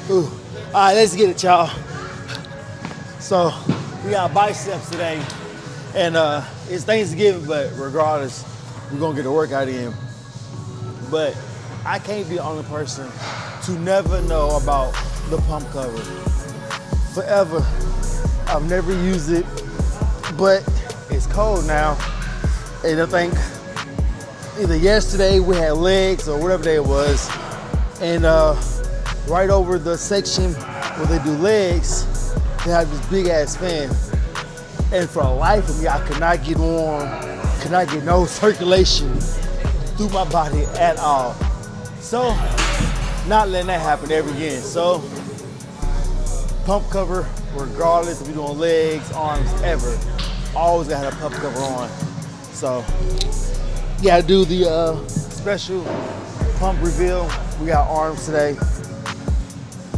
Ooh. All right, let's get it, y'all. So we got biceps today, and it's Thanksgiving, but regardless, we're gonna get a workout in. But I can't be the only person to never know about the pump cover. Forever, I've never used it, but it's cold now, and I think either yesterday we had legs or whatever day it was, and right over the section where they do legs, they have this big ass fan. And for the life of me, I could not get warm, could not get no circulation through my body at all. So, not letting that happen ever again. So, pump cover, regardless if you're doing legs, arms, ever, always gotta have a pump cover on. So, you gotta do the special pump reveal. We got arms today,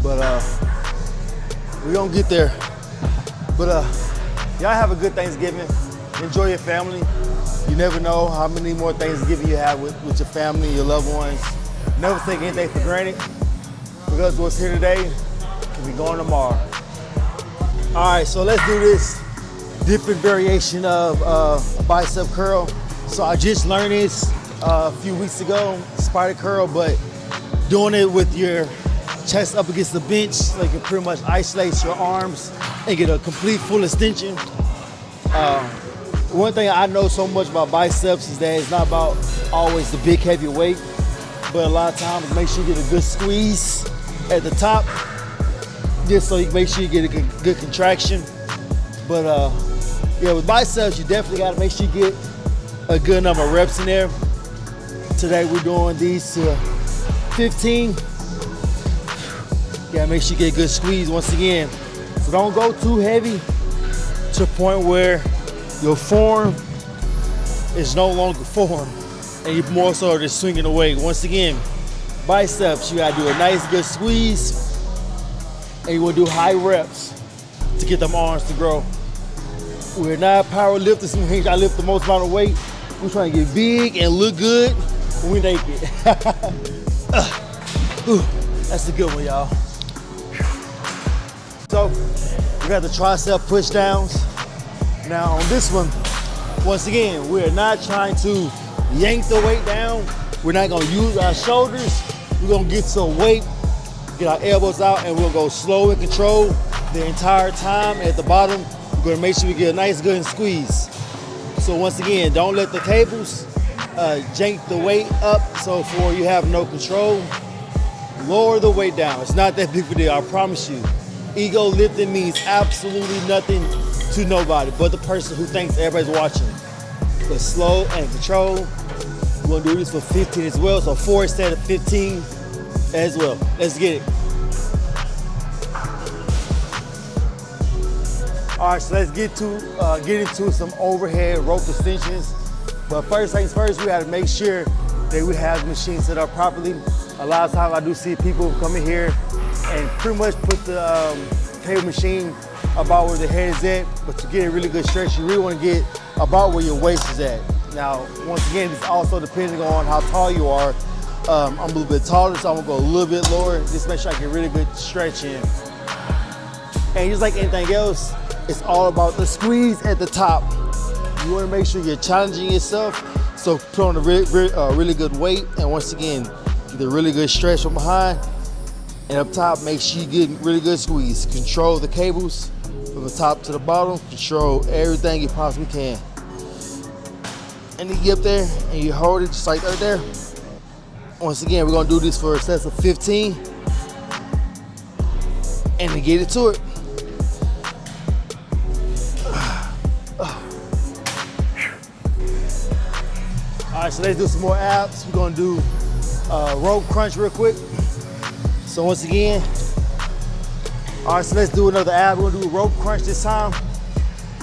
but we're gonna get there. But y'all have a good Thanksgiving. Enjoy your family. You never know how many more Thanksgiving you have with your family, your loved ones. Never take anything for granted, because what's here today can be gone tomorrow. All right, so let's do this different variation of bicep curl. So I just learned this a few weeks ago, spider curl, but doing it with your chest up against the bench, so you can pretty much isolate your arms and get a complete full extension. One thing I know so much about biceps is that it's not about always the big heavy weight, but a lot of times make sure you get a good squeeze at the top, just so you can make sure you get a good contraction. But yeah, with biceps, you definitely gotta make sure you get a good number of reps in there. Today we're doing these to 15. Gotta make sure you get a good squeeze once again. So don't go too heavy to the point where your form is no longer form and you're more so just swinging away. Once again, biceps, you gotta do a nice good squeeze, and you wanna do high reps to get them arms to grow. We're not power lifters. We gotta lift the most amount of weight. We're trying to get big and look good when we naked. That's a good one, y'all. So we got the tricep push downs. Now on this one, once again, we're not trying to yank the weight down. We're not gonna use our shoulders. We're gonna get to a weight, get our elbows out, and we'll go slow and control the entire time. At the bottom, we're gonna make sure we get a nice good squeeze. So once again, don't let the cables jank the weight up so for you have no control. Lower the weight down. It's not that big of a deal, I promise you. Ego lifting means absolutely nothing to nobody but the person who thinks everybody's watching. But slow and control. We're gonna do this for 15 as well, so 4 instead of 15 as well. Let's get it. All right, so let's get into some overhead rope extensions. But first things first, we gotta make sure that we have the machine set up properly. A lot of times I do see people come in here and pretty much put the cable machine about where the head is at, but to get a really good stretch, you really want to get about where your waist is at. Now, once again, it's also depending on how tall you are. I'm a little bit taller, so I'm gonna go a little bit lower. Just make sure I get really good stretch in. And just like anything else, it's all about the squeeze at the top. You want to make sure you're challenging yourself, so put on a really good weight, and once again, get a really good stretch from behind. And up top, make sure you get really good squeeze. Control the cables from the top to the bottom. Control everything you possibly can. And you get up there and you hold it just like right there. Once again, we're gonna do this for a set of 15. And to get it to it. All right, so let's do some more abs. We're gonna do rope crunch real quick. So once again, all right, so let's do another ab. We're gonna do a rope crunch this time.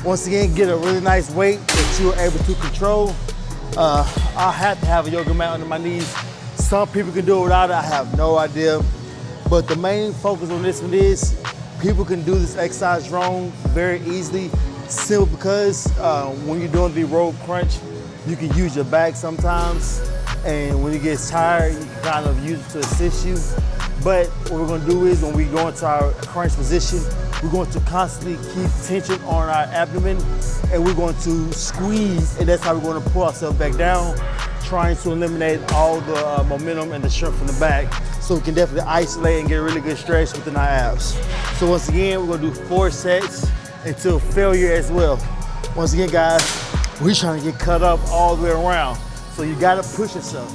Once again, get a really nice weight that you are able to control. I have to have a yoga mat under my knees. Some people can do it without it, I have no idea. But the main focus on this one is people can do this exercise wrong very easily, simply because when you're doing the rope crunch, you can use your back sometimes. And when you get tired, you can kind of use it to assist you. But what we're gonna do is when we go into our crunch position, we're going to constantly keep tension on our abdomen, and we're going to squeeze, and that's how we're going to pull ourselves back down, trying to eliminate all the momentum and the strength from the back, so we can definitely isolate and get a really good stretch within our abs. So once again, we're gonna do 4 sets until failure as well. Once again, guys, we're trying to get cut up all the way around, so you gotta push yourself.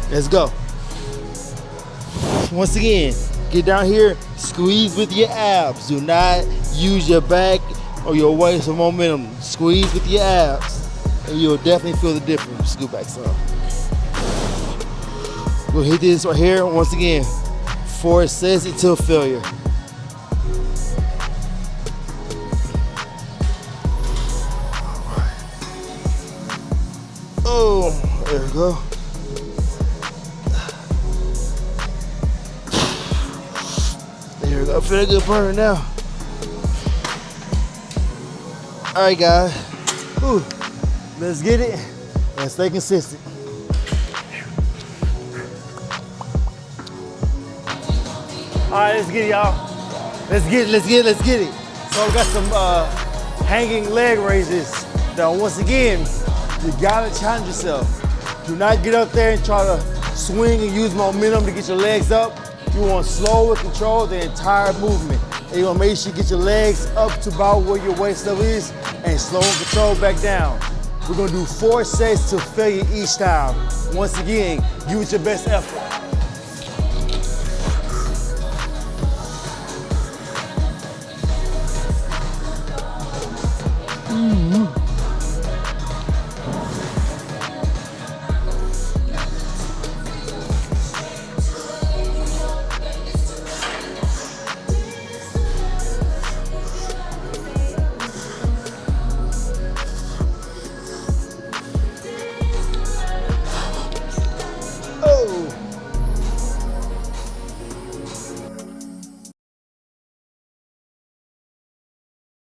Let's go. Once again, get down here, squeeze with your abs. Do not use your back or your waist for momentum. Squeeze with your abs, and you'll definitely feel the difference. Scoot back some. We'll hit this right here. Once again, 4 sets until failure. Oh, there we go. There we go. I feel a good burn now. All right, guys. Ooh. Let's get it and stay consistent. All right, let's get it, y'all. Let's get it. So we got some hanging leg raises. Now, once again, you gotta challenge yourself. Do not get up there and try to swing and use momentum to get your legs up. You want slow and control the entire movement. And you wanna make sure you get your legs up to about where your waist level is and slow and control back down. We're gonna do 4 sets to failure each time. Once again, give it your best effort.